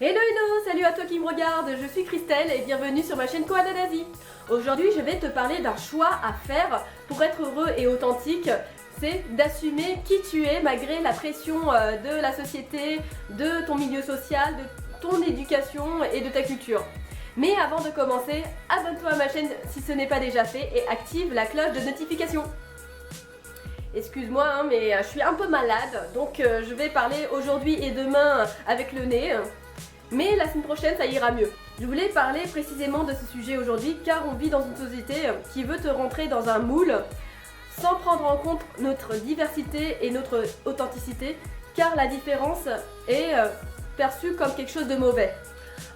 Hello hello, salut à toi qui me regarde, je suis Christelle et bienvenue sur ma chaîne Koala d'Asie. Aujourd'hui je vais te parler d'un choix à faire pour être heureux et authentique, c'est d'assumer qui tu es malgré la pression de la société, de ton milieu social, de ton éducation et de ta culture. Mais avant de commencer, abonne-toi à ma chaîne si ce n'est pas déjà fait et active la cloche de notification. Excuse-moi mais je suis un peu malade donc je vais parler aujourd'hui et demain avec le nez. Mais la semaine prochaine, ça ira mieux. Je voulais parler précisément de ce sujet aujourd'hui car on vit dans une société qui veut te rentrer dans un moule sans prendre en compte notre diversité et notre authenticité car la différence est perçue comme quelque chose de mauvais.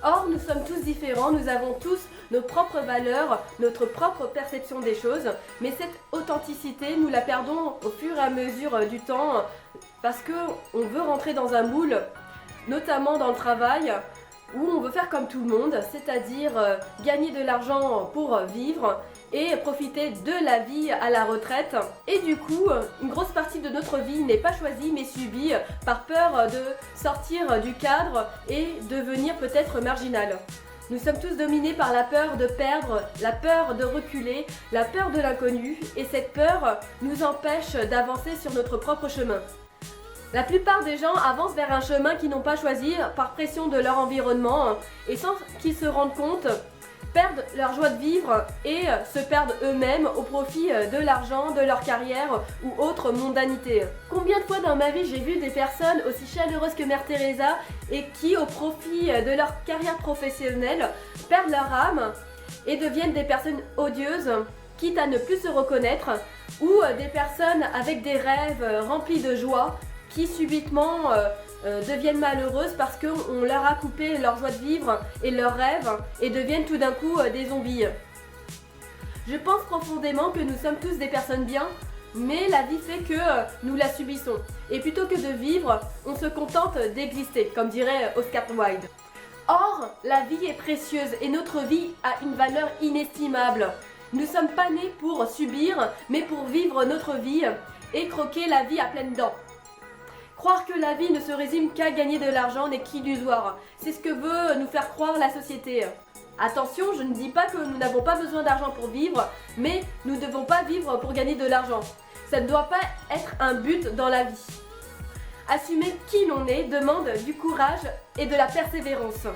Or, nous sommes tous différents, nous avons tous nos propres valeurs, notre propre perception des choses, mais cette authenticité, nous la perdons au fur et à mesure du temps parce qu'on veut rentrer dans un moule, notamment dans le travail, où on veut faire comme tout le monde, c'est-à-dire gagner de l'argent pour vivre et profiter de la vie à la retraite. Et du coup, une grosse partie de notre vie n'est pas choisie mais subie par peur de sortir du cadre et devenir peut-être marginal. Nous sommes tous dominés par la peur de perdre, la peur de reculer, la peur de l'inconnu, et cette peur nous empêche d'avancer sur notre propre chemin. La plupart des gens avancent vers un chemin qu'ils n'ont pas choisi par pression de leur environnement et sans qu'ils se rendent compte, perdent leur joie de vivre et se perdent eux-mêmes au profit de l'argent, de leur carrière ou autre mondanité. Combien de fois dans ma vie j'ai vu des personnes aussi chaleureuses que Mère Teresa et qui, au profit de leur carrière professionnelle, perdent leur âme et deviennent des personnes odieuses, quitte à ne plus se reconnaître, ou des personnes avec des rêves remplis de joie qui subitement deviennent malheureuses parce qu'on leur a coupé leur joie de vivre et leurs rêves et deviennent tout d'un coup des zombies. Je pense profondément que nous sommes tous des personnes bien, mais la vie fait que nous la subissons. Et plutôt que de vivre, on se contente d'exister, comme dirait Oscar Wilde. Or, la vie est précieuse et notre vie a une valeur inestimable. Nous ne sommes pas nés pour subir, mais pour vivre notre vie et croquer la vie à pleines dents. Croire que la vie ne se résume qu'à gagner de l'argent n'est qu'illusoire. C'est ce que veut nous faire croire la société. Attention, je ne dis pas que nous n'avons pas besoin d'argent pour vivre, mais nous ne devons pas vivre pour gagner de l'argent. Ça ne doit pas être un but dans la vie. Assumer qui l'on est demande du courage et de la persévérance.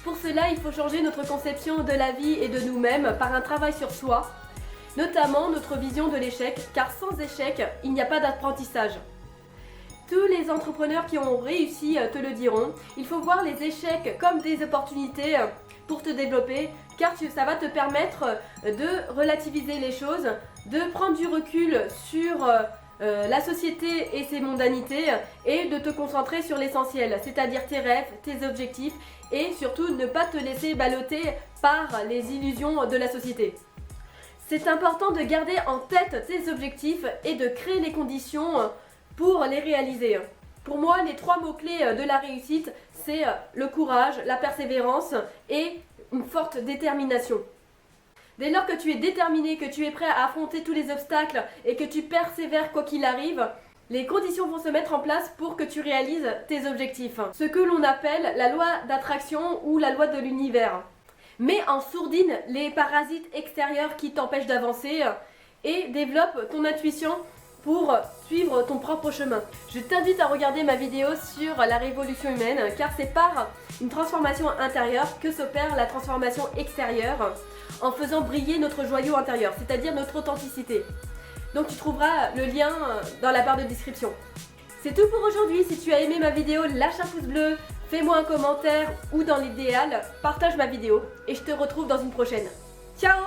Pour cela, il faut changer notre conception de la vie et de nous-mêmes par un travail sur soi, notamment notre vision de l'échec, car sans échec, il n'y a pas d'apprentissage. Tous les entrepreneurs qui ont réussi te le diront, il faut voir les échecs comme des opportunités pour te développer car ça va te permettre de relativiser les choses, de prendre du recul sur la société et ses mondanités et de te concentrer sur l'essentiel, c'est-à-dire tes rêves, tes objectifs et surtout ne pas te laisser balloter par les illusions de la société. C'est important de garder en tête tes objectifs et de créer les conditions pour les réaliser. Pour moi, les 3 mots-clés de la réussite, c'est le courage, la persévérance et une forte détermination. Dès lors que tu es déterminé, que tu es prêt à affronter tous les obstacles et que tu persévères quoi qu'il arrive, les conditions vont se mettre en place pour que tu réalises tes objectifs. Ce que l'on appelle la loi d'attraction ou la loi de l'univers. Mets en sourdine les parasites extérieurs qui t'empêchent d'avancer et développe ton intuition pour suivre ton propre chemin. Je t'invite à regarder ma vidéo sur la révolution humaine car c'est par une transformation intérieure que s'opère la transformation extérieure en faisant briller notre joyau intérieur, c'est-à-dire notre authenticité. Donc tu trouveras le lien dans la barre de description. C'est tout pour aujourd'hui. Si tu as aimé ma vidéo, lâche un pouce bleu, fais-moi un commentaire ou dans l'idéal, partage ma vidéo et je te retrouve dans une prochaine. Ciao!